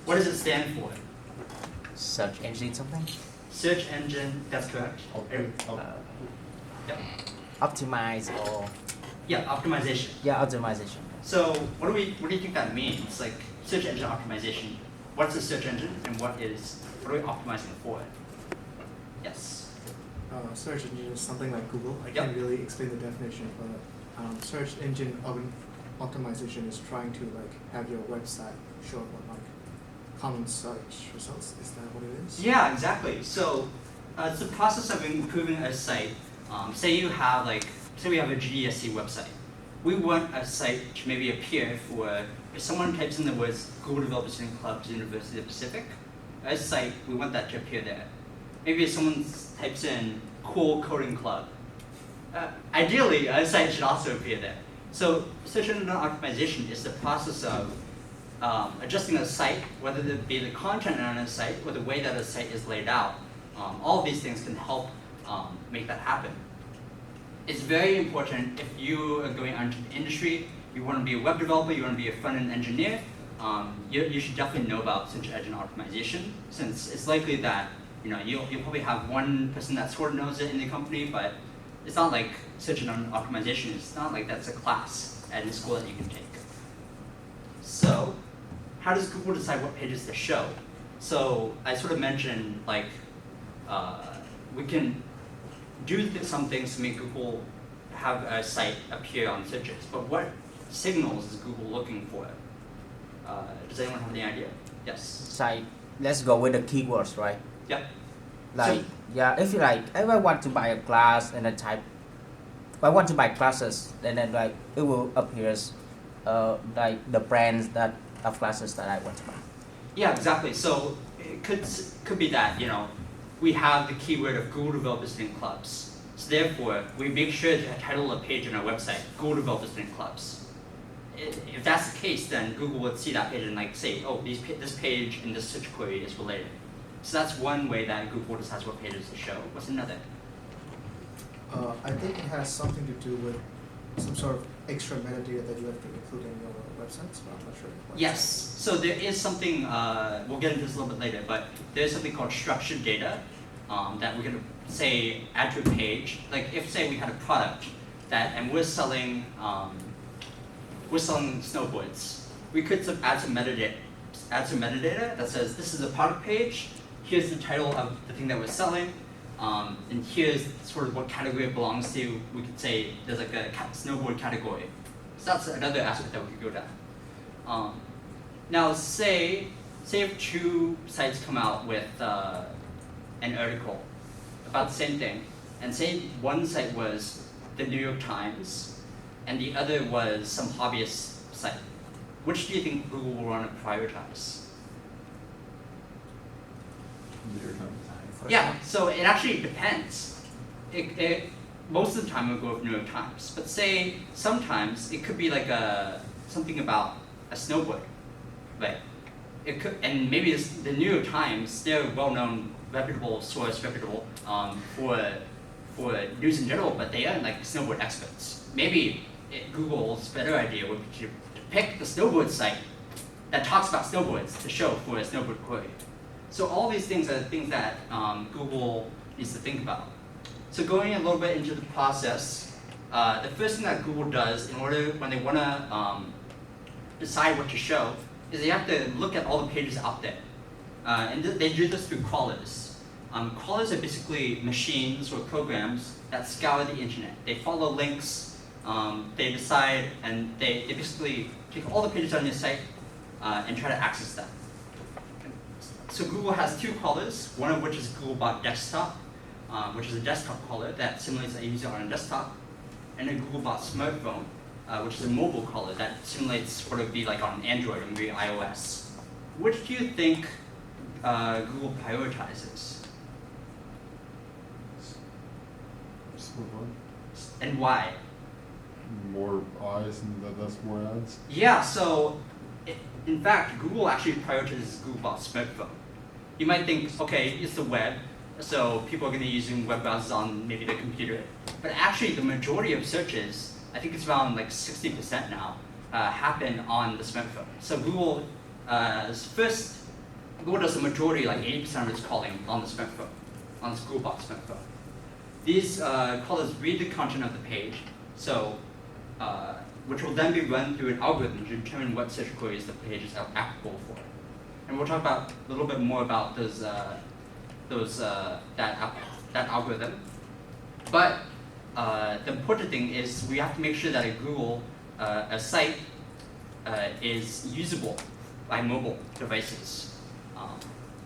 What does it stand for? Search engine something? Search engine, that's correct. Yep. Optimize or Yeah, optimization. optimization. So what do you think that means? Like search engine optimization. What's a search engine and what are we optimizing it for? Yes. Search engine is something like Google. I Yep. can't really explain the definition, but search engine optimization is trying to have your website show up on common search results. Is that what it is? Yeah, exactly. So it's the process of improving a site. Say we have a Gsdc website. We want a site to maybe appear for, if someone types in the words Google Developer Student Clubs, University of the Pacific, a site, we want that to appear there. Maybe if someone types in cool coding club, ideally a site should also appear there. So search engine optimization is the process of adjusting a site, whether it be the content on a site or the way that a site is laid out. All of these things can help make that happen. It's very important if you are going out into the industry, you want to be a web developer, you want to be a front-end engineer, you should definitely know about search engine optimization, since it's likely that you'll probably have one person that sort of knows it in the company, but it's not like search engine optimization, it's not like that's a class at a school that you can take. So how does Google decide what pages to show? So I sort of mentioned we can do some things to make Google have a site appear on searches, but what signals is Google looking for? Does anyone have any idea? Yes. Site. Let's go with the keywords, right? Yep. If you if I want to buy a class and then type, if I want to buy classes, then it will appear the brands of classes that I want to buy. Yeah, exactly. So it could be that we have the keyword of Google Developer Student Clubs. So therefore, we make sure to title a page on our website Google Developer Student Clubs. If that's the case, then Google would see that page and say, oh, this page in this search query is related. So that's one way that Google decides what pages to show. What's another? I think it has something to do with some sort of extra metadata that you have to include in your websites, but I'm not sure. Yes. So there is something, we'll get into this a little bit later, but there's something called structured data that we're going to say add to a page. Like if say we had a product and we're selling snowboards, we could add some metadata that says this is a product page, here's the title of the thing that we're selling, and here's sort of what category it belongs to. We could say there's a snowboard category. So that's another aspect that we could go down. Now say if two sites come out with an article about the same thing, and say one site was the New York Times, and the other was some hobbyist site. Which do you think Google will want to prioritize? New York Times. Yeah, so it actually depends. Most of the time it'll go with New York Times, but say sometimes it could be something about a snowboard, right? It could, and maybe the New York Times, they're a well-known, reputable source, for news in general, but they aren't snowboard experts. Maybe Google's better idea would be to pick the snowboard site that talks about snowboards to show for a snowboard query. So all these things are things that Google needs to think about. So going a little bit into the process, the first thing that Google does when they want to decide what to show is they have to look at all the pages out there. And they do this through crawlers. Crawlers are basically machines or programs that scour the internet. They follow links, they decide, and they basically take all the pages on your site and try to access them. So Google has two crawlers, one of which is Googlebot Desktop, which is a desktop crawler that simulates a user on a desktop, and a Googlebot Smartphone, which is a mobile crawler that simulates what it would be like on Android or maybe iOS. Which do you think Google prioritizes? And why? More eyes and thus more ads? Yeah, so in fact, Google actually prioritizes Googlebot Smartphone. You might think, okay, it's the web, so people are going to be using web browsers on maybe their computer. But actually, the majority of searches, I think it's around 60% now, happen on the smartphone. So Google's first Google does the majority, like 80% of its crawling on the smartphone, on the Google Box smartphone. These crawlers read the content of the page, so which will then be run through an algorithm to determine what search queries the page is applicable for. And we'll talk about a little bit more about that algorithm. But the important thing is we have to make sure that a site is usable by mobile devices.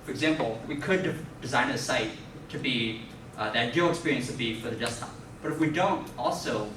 For example, we could design a site to be, the ideal experience would be for the desktop. But if we don't also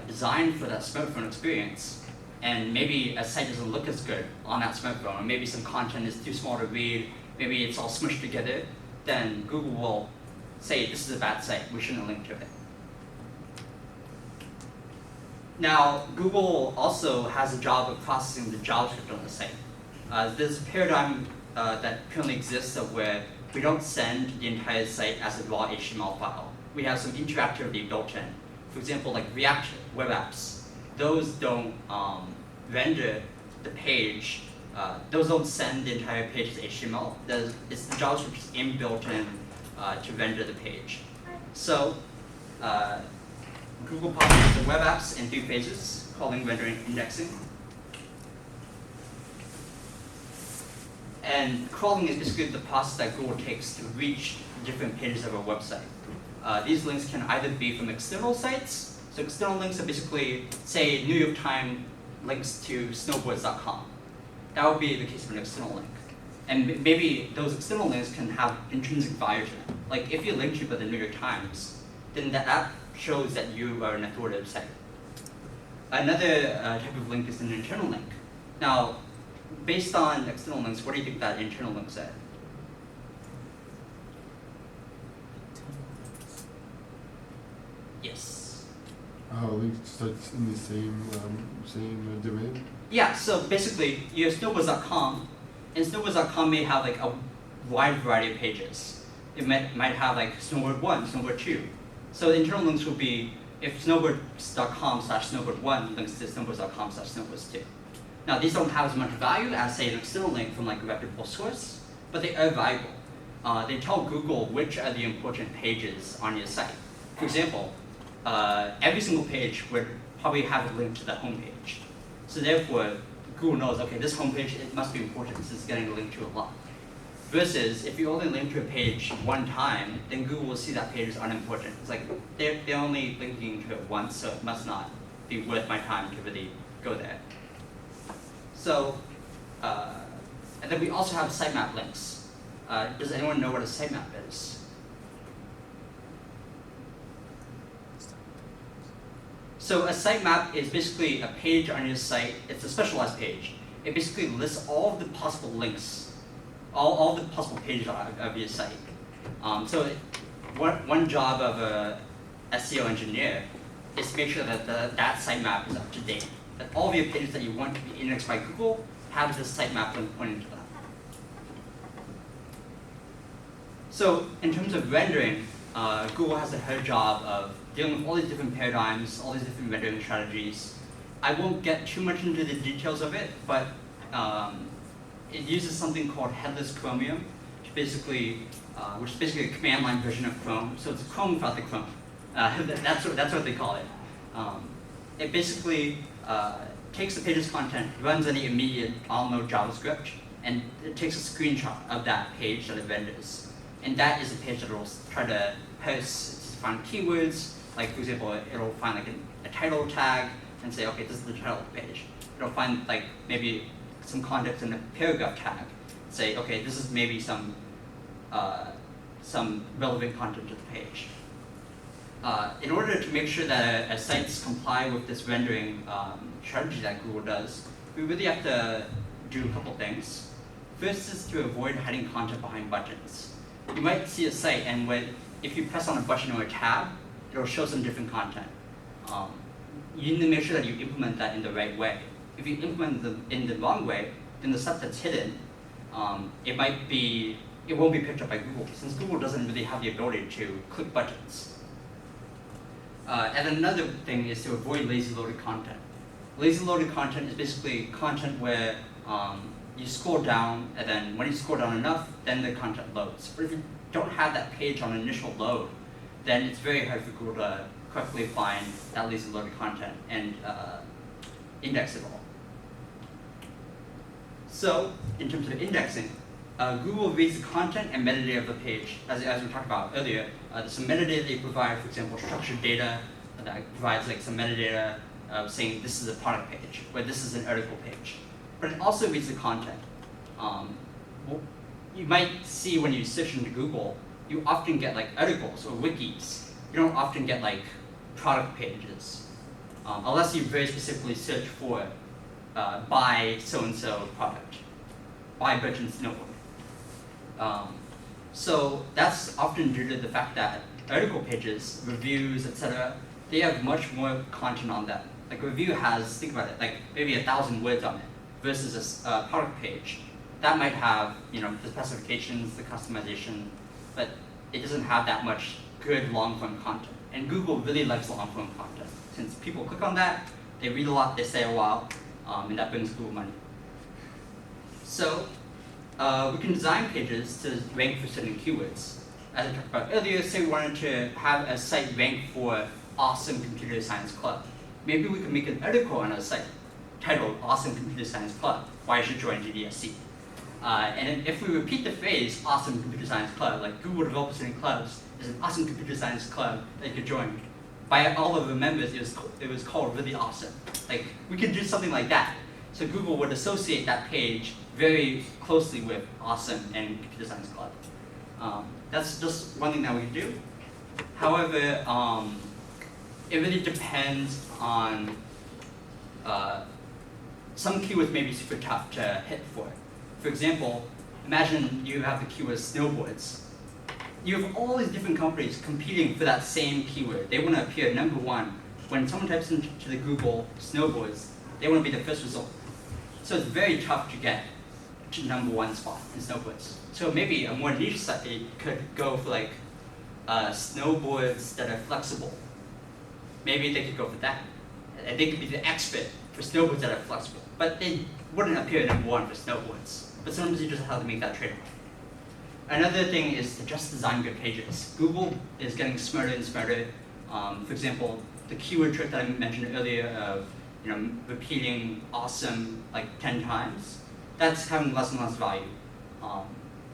design for that smartphone experience, and maybe a site doesn't look as good on that smartphone, or maybe some content is too small to read, maybe it's all smushed together, then Google will say this is a bad site, we shouldn't link to it. Now, Google also has a job of processing the JavaScript on the site. There's a paradigm that currently exists of where we don't send the entire site as a raw HTML file. We have some interactivity built in. For example, like React web apps, those don't render the page, those don't send the entire page as HTML. It's the JavaScript is inbuilt in to render the page. So Google publishes the web apps in 3 phases, crawling, rendering, indexing. And crawling is basically the process that Google takes to reach different pages of a website. These links can either be from external sites. So external links are basically, say, New York Times links to snowboards.com. That would be the case of an external link. And maybe those external links can have intrinsic value to them. Like if you link to the New York Times, then that shows that you are an authoritative site. Another type of link is an internal link. Now, based on external links, what do you think that internal link said? Yes. Links starts in the same domain? Yeah, so basically you have snowboards.com, and snowboards.com may have like a wide variety of pages. It might have like snowboard 1, snowboard 2. So the internal links would be if snowboards.com/snowboard1 links to snowboards.com/snowboards2. Now these don't have as much value as say an external link from like a reputable source, but they are valuable. They tell Google which are the important pages on your site. For example, every single page would probably have a link to the home page. So therefore, Google knows, okay, this home page, it must be important since it's getting linked to a lot. Versus, if you only link to a page one time, then Google will see that page is unimportant. It's like, they're only linking to it once, so it must not be worth my time to really go there. So, and then we also have sitemap links. Does anyone know what a sitemap is? So a sitemap is basically a page on your site. It's a specialized page. It basically lists all of the possible links, all the possible pages of your site. So one job of a SEO engineer is to make sure that that sitemap is up to date. That all of your pages that you want to be indexed by Google have this sitemap link pointing to them. So in terms of rendering, Google has a hard job of dealing with all these different paradigms, all these different rendering strategies. I won't get too much into the details of it, but it uses something called headless Chromium, which is basically a command line version of Chrome. So it's Chrome without the Chrome. That's what they call it. It basically takes the page's content, runs any immediate on-load JavaScript, and it takes a screenshot of that page that it renders. And that is a page that it will try to parse, find keywords. Like for example, it'll find like a title tag and say, okay, this is the title of the page. It'll find like maybe some context in a paragraph tag. Say, okay, this is maybe some relevant content to the page. In order to make sure that a sites comply with this rendering strategy that Google does, we really have to do a couple things. First is to avoid hiding content behind buttons. You might see a site and if you press on a button or a tab, it'll show some different content. You need to make sure that you implement that in the right way. If you implement it in the wrong way, then the stuff that's hidden, it won't be picked up by Google, since Google doesn't really have the ability to click buttons. And another thing is to avoid lazy loaded content. Lazy loaded content is basically content where you scroll down, and then when you scroll down enough, then the content loads. But if you don't have that page on initial load, then it's very hard for Google to correctly find that recently loaded content and index it all. So, in terms of indexing, Google reads the content and metadata of the page. As we talked about earlier, there's some metadata they provide, for example, structured data that provides like some metadata saying this is a product page, or this is an article page. But it also reads the content. You might see when you search into Google, you often get like articles or wikis. You don't often get like product pages, unless you very specifically search for buy so-and-so product, buy Birch & Snowboard. So that's often due to the fact that article pages, reviews, etc., they have much more content on them. Like a review has, think about it, like maybe 1,000 words on it, versus a product page. That might have, you know, the specifications, the customization, but it doesn't have that much good long-form content. And Google really likes long-form content. Since people click on that, they read a lot, they stay a while, and that brings Google money. So we can design pages to rank for certain keywords. As I talked about earlier, say we wanted to have a site rank for Awesome Computer Science Club. Maybe we could make an article on a site titled Awesome Computer Science Club, why you should join Gsdc. And if we repeat the phrase Awesome Computer Science Club, like Google Developers in Clubs is an awesome computer science club that you could join. By all of the members, it was called really awesome. Like, we could do something like that. So Google would associate that page very closely with awesome and computer science club. That's just one thing that we can do. However, it really depends on, some keywords may be super tough to hit for. For example, imagine you have the keyword snowboards. You have all these different companies competing for that same keyword. They want to appear number one. When someone types into the Google snowboards, they want to be the first result. So it's very tough to get to #1 spot in snowboards. So maybe a more niche site could go for like snowboards that are flexible. Maybe they could go for that. And they could be the expert for snowboards that are flexible. But they wouldn't appear #1 for snowboards. But sometimes you just have to make that trade-off. Another thing is to just design good pages. Google is getting smarter and smarter. For example, the keyword trick that I mentioned earlier of repeating awesome like 10 times, that's having less and less value.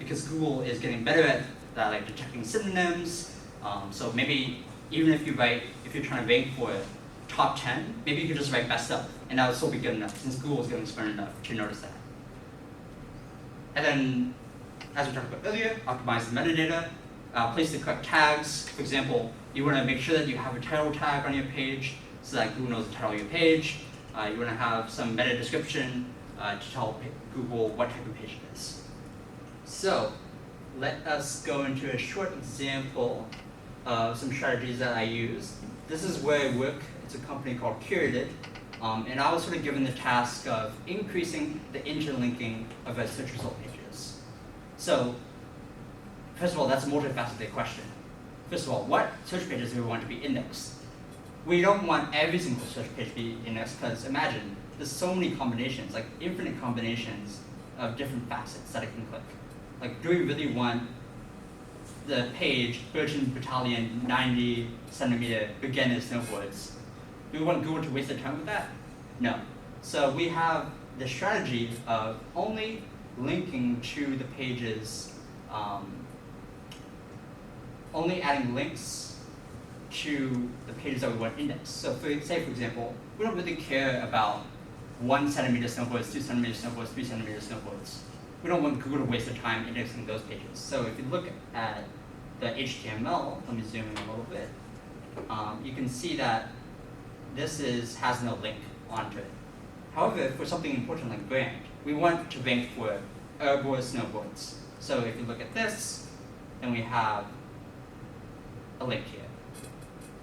Because Google is getting better at that, like detecting synonyms. So maybe even if you're trying to rank for top 10, maybe you could just write best of, and that would still be good enough since Google is getting smart enough to notice that. And then, as we talked about earlier, optimize the metadata, place the correct tags. For example, you want to make sure that you have a title tag on your page so that Google knows the title of your page. You want to have some meta description to tell Google what type of page it is. So, let us go into a short example of some strategies that I use. This is where I work. It's a company called Curated. And I was sort of given the task of increasing the interlinking of our search result pages. So, first of all, that's a multifaceted question. First of all, what search pages do we want to be indexed? We don't want every single search page to be indexed because imagine, there's so many combinations, like infinite combinations of different facets that I can click. Like, do we really want the page, Virgin Battalion 90 centimeter beginner snowboards? Do we want Google to waste their time with that? No. So we have the strategy of only linking to the pages, only adding links to the pages that we want indexed. So say, for example, we don't really care about 1 centimeter snowboards, 2 centimeter snowboards, 3 centimeter snowboards. We don't want Google to waste their time indexing those pages. So if you look at the HTML, let me zoom in a little bit, you can see that this has no link onto it. However, for something important like brand, we want to rank for Urbo snowboards. So if you look at this, then we have a link here.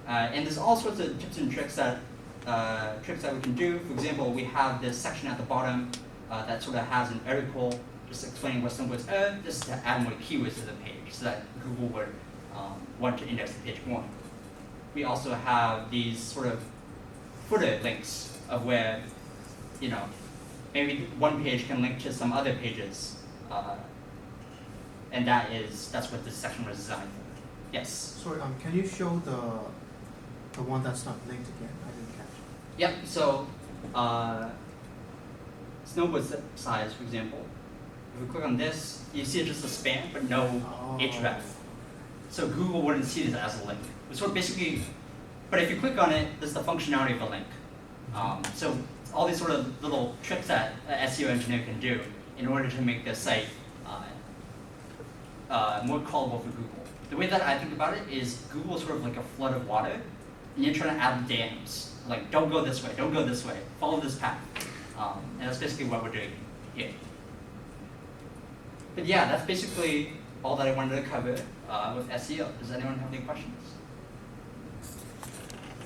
And there's all sorts of tips and tricks that we can do. For example, we have this section at the bottom that sort of has an article just explaining what snowboards are, just to add more keywords to the page so that Google would want to index the page more. We also have these sort of footer links of where, maybe one page can link to some other pages, and that's what this section was designed for. Yes. Sorry, can you show the one that's not linked again? I didn't catch it. Yep. So, snowboard size, for example. If we click on this, you see it's just a span, but no href. So Google wouldn't see this as a link. So basically, but if you click on it, there's the functionality of a link. So all these sort of little tricks that an SEO engineer can do in order to make their site more crawlable for Google. The way that I think about it is Google is sort of like a flood of water, and you're trying to add dams. Like, don't go this way, don't go this way, follow this path. And that's basically what we're doing here. But yeah, that's basically all that I wanted to cover with SEO. Does anyone have any questions?